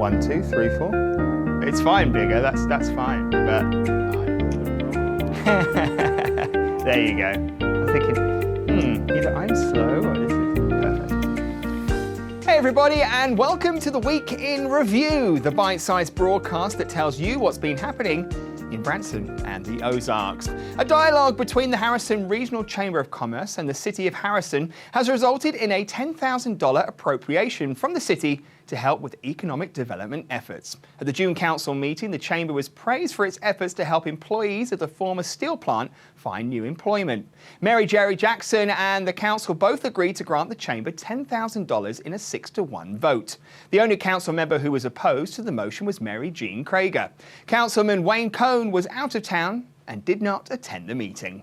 1, 2, 3, 4. It's fine, bigger. That's fine. But there you go. I'm thinking, either I'm slow or this is perfect. Hey everybody, and welcome to the Week in Review, the bite-sized broadcast that tells you what's been happening in Branson and the Ozarks. A dialogue between the Harrison Regional Chamber of Commerce and the City of Harrison has resulted in a $10,000 appropriation from the city to help with economic development efforts. At the June Council meeting, the Chamber was praised for its efforts to help employees of the former steel plant find new employment. Mary Jerry Jackson and the Council both agreed to grant the Chamber $10,000 in a 6-to-1 vote. The only Council member who was opposed to the motion was Mary Jean Krager. Councilman Wayne Cohn was out of town and did not attend the meeting.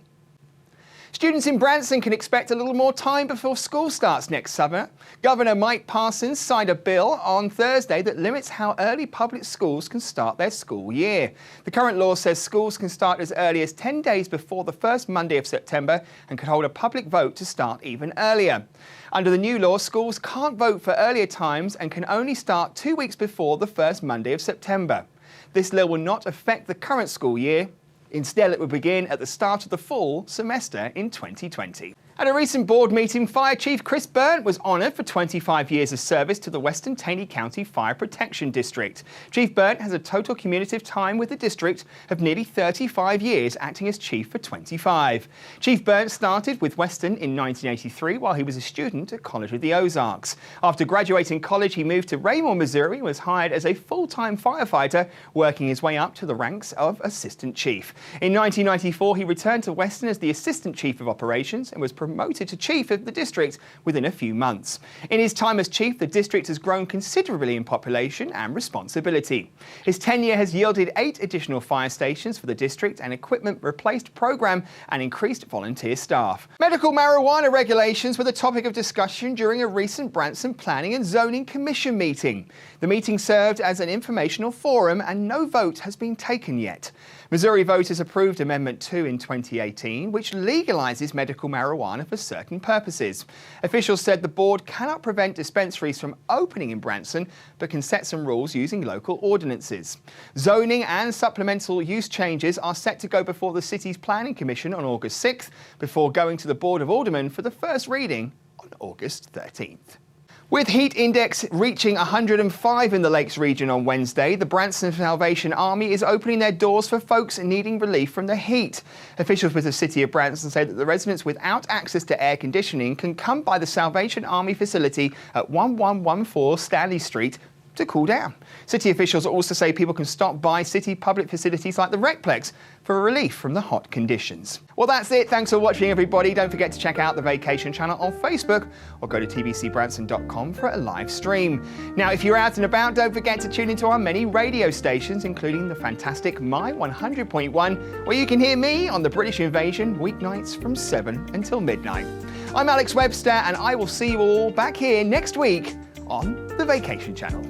Students in Branson can expect a little more time before school starts next summer. Governor Mike Parsons signed a bill on Thursday that limits how early public schools can start their school year. The current law says schools can start as early as 10 days before the first Monday of September and could hold a public vote to start even earlier. Under the new law, schools can't vote for earlier times and can only start 2 weeks before the first Monday of September. This law will not affect the current school year. Instead, it will begin at the start of the fall semester in 2020. At a recent board meeting, Fire Chief Chris Byrne was honoured for 25 years of service to the Western Taney County Fire Protection District. Chief Byrne has a total cumulative time with the district of nearly 35 years, acting as chief for 25. Chief Byrne started with Western in 1983 while he was a student at College of the Ozarks. After graduating college, he moved to Raymore, Missouri, and was hired as a full-time firefighter, working his way up to the ranks of assistant chief. In 1994, he returned to Western as the assistant chief of operations and was promoted to chief of the district within a few months. In his time as chief, the district has grown considerably in population and responsibility. His tenure has yielded 8 additional fire stations for the district, an equipment replaced program, and increased volunteer staff. Medical marijuana regulations were the topic of discussion during a recent Branson Planning and Zoning Commission meeting. The meeting served as an informational forum and no vote has been taken yet. Missouri voters approved Amendment 2 in 2018, which legalizes medical marijuana for certain purposes. Officials said the board cannot prevent dispensaries from opening in Branson, but can set some rules using local ordinances. Zoning and supplemental use changes are set to go before the city's Planning Commission on August 6th, before going to the Board of Aldermen for the first reading on August 13th. With heat index reaching 105 in the Lakes region on Wednesday, the Branson Salvation Army is opening their doors for folks needing relief from the heat. Officials with the City of Branson say that the residents without access to air conditioning can come by the Salvation Army facility at 1114 Stanley Street to cool down. City officials also say people can stop by city public facilities like the Recplex for relief from the hot conditions. Well, that's it. Thanks for watching, everybody. Don't forget to check out the Vacation channel on Facebook or go to tvcbranson.com for a live stream. Now, if you're out and about, don't forget to tune into our many radio stations, including the fantastic My 100.1, where you can hear me on the British Invasion weeknights from 7 until midnight. I'm Alex Webster, and I will see you all back here next week on the Vacation channel.